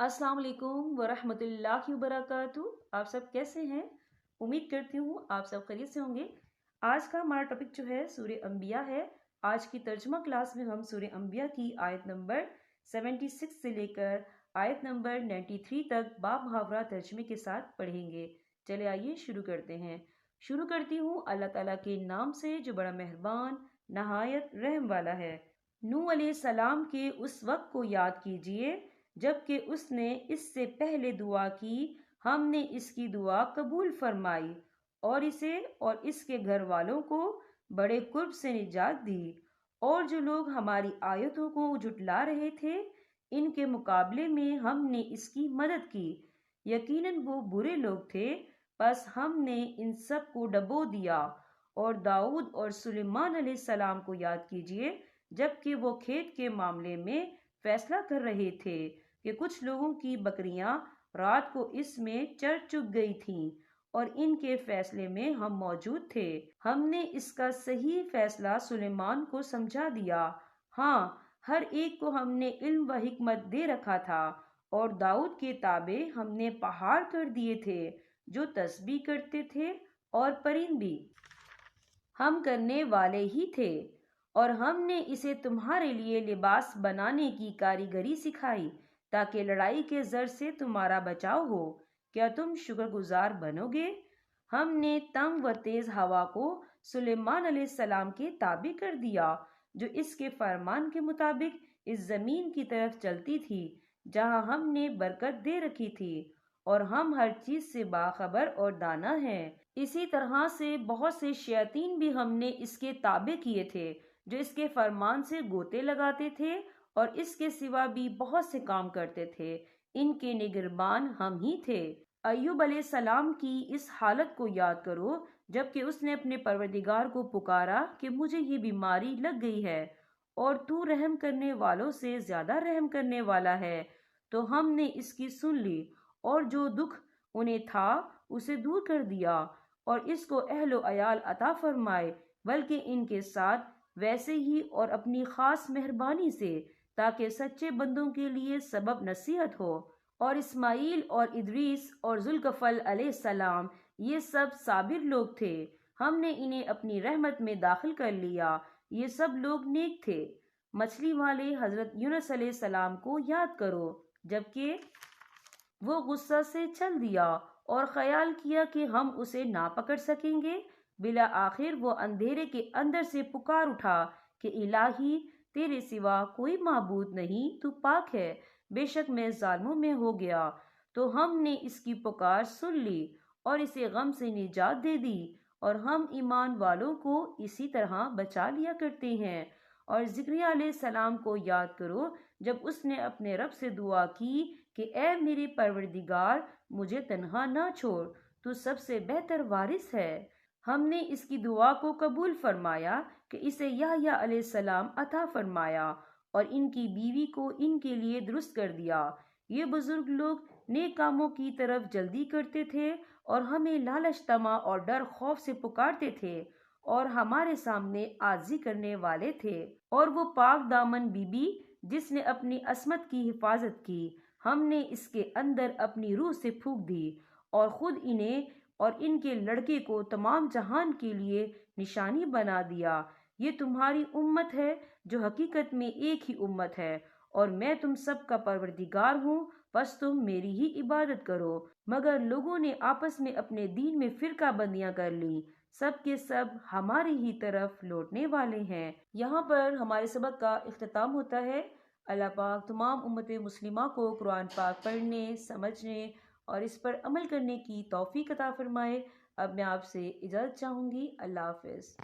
अस्सलाम वालेकुम वरहमतुल्लाहि वबरकातुहू। आप सब कैसे हैं? उम्मीद करती हूँ आप सब खैरियत से होंगे। आज का हमारा टॉपिक जो है सूरह अंबिया है। आज की तर्जुमा क्लास में हम सूरह अंबिया की आयत नंबर 76 से लेकर आयत नंबर 93 तक बामुहावरा तर्जुमे के साथ पढ़ेंगे। चले आइए शुरू करते हैं। शुरू करती हूँ अल्लाह ताला के नाम से जो बड़ा मेहरबान नहायत रहम वाला है। नूह अलैहिस्सलाम के उस वक्त को याद कीजिए जबकि उसने इससे पहले दुआ की, हमने इसकी दुआ कबूल फरमाई और इसे और इसके घर वालों को बड़े कुर्ब से निजात दी। और जो लोग हमारी आयतों को झुटला रहे थे, इनके मुकाबले में हमने इसकी मदद की। यकीनन वो बुरे लोग थे, बस हमने इन सब को डबो दिया। और दाऊद और सुलेमान अलैहिस्सलाम को याद कीजिए जबकि वो खेत के मामले में फैसला कर रहे थे कि कुछ लोगों की बकरियां रात को इसमें चर चुग गई थीं और इनके फैसले में हम मौजूद थे। हमने इसका सही फैसला सुलेमान को समझा दिया। हाँ, हर एक को हमने इल्म व हिकमत दे रखा था। और दाऊद के ताबे हमने पहाड़ कर दिए थे जो तस्बीह करते थे, और परिंद भी हम करने वाले ही थे। और हमने इसे तुम्हारे लिए लिबास बनाने की कारीगरी सिखाई ताकि लड़ाई के जर से तुम्हारा बचाव हो। क्या तुम शुक्रगुजार बनोगे? हमने तंग व तेज हवा को सुलेमान अलैहिस्सलाम के ताबे कर दिया जो इसके फरमान के मुताबिक इस जमीन की तरफ चलती थी जहां हमने बरकत दे रखी थी। और हम हर चीज से बाखबर और दाना हैं। इसी तरह से बहुत से शैतान भी हमने इसके ताबे किए थे जो इसके फरमान से गोते लगाते थे और इसके सिवा भी बहुत से काम करते थे। इनके निगरबान हम ही थे। अय्यूब अलैहिस्सलाम की इस हालत को याद करो जबकि उसने अपने परवरदिगार को पुकारा कि मुझे ये बीमारी लग गई है और तू रहम करने वालों से ज्यादा रहम करने वाला है। तो हमने इसकी सुन ली और जो दुख उन्हें था उसे दूर कर दिया और इसको अहलो अयाल अता फरमाए, बल्कि इनके साथ वैसे ही और अपनी खास मेहरबानी से, ताकि सच्चे बंदों के लिए सबब नसीहत हो। और इस्माइल और इदरीस और जुल्कफल अलैहिस्सलाम ये सब साबिर लोग थे। हमने इन्हें अपनी रहमत में दाखिल कर लिया। ये सब लोग नेक थे। मछली वाले हजरत यूनुस अलैहिस्सलाम को याद करो जबकि वो गुस्सा से चल दिया और ख्याल किया कि हम उसे ना पकड़ सकेंगे। बिला आखिर वो अंधेरे के अंदर से पुकार उठा कि इलाही, तेरे सिवा कोई माबूद नहीं, तू पाक है, बेशक मैं जालिमों में हो गया। तो हमने इसकी पुकार सुन ली और इसे गम से निजात दे दी। और हम ईमान वालों को इसी तरह बचा लिया करते हैं। और ज़िक्रिया अलैहिस्सलाम को याद करो जब उसने अपने रब से दुआ की कि ए मेरे परवरदिगार, मुझे तन्हा ना छोड़, तू सबसे बेहतर वारिस है। हमने इसकी दुआ को कबूल फरमाया कि इसे यहया अलैहिस्सलाम अता फरमाया और इनकी बीवी को इनके लिए दुरुस्त कर दिया। ये बुजुर्ग लोग नेक कामों की तरफ जल्दी करते थे और हमें लालच, तमा और डर खौफ से पुकारते थे और हमारे सामने आजी करने वाले थे। और वो पाक दामन बीबी जिसने अपनी असमत की हिफाजत की, हमने इसके अंदर अपनी रूह से फूंक दी और खुद इन्हें और इनके लड़के को तमाम जहान के लिए निशानी बना दिया। ये तुम्हारी उम्मत है जो हकीकत में एक ही उम्मत है और मैं तुम सब का परवरदिगार हूँ, बस तुम मेरी ही इबादत करो। मगर लोगों ने आपस में अपने दीन में फिरका बंदियां कर ली। सब के सब हमारी ही तरफ लौटने वाले हैं। यहाँ पर हमारे सबक का इख्तिताम होता है। अल्लाह पाक तमाम उम्मत मुस्लिमा को कुरान पाक पढ़ने, समझने और इस पर अमल करने की तौफीक अता फरमाए। अब मैं आपसे इजाज़त चाहूँगी। अल्लाह हाफ़िज़।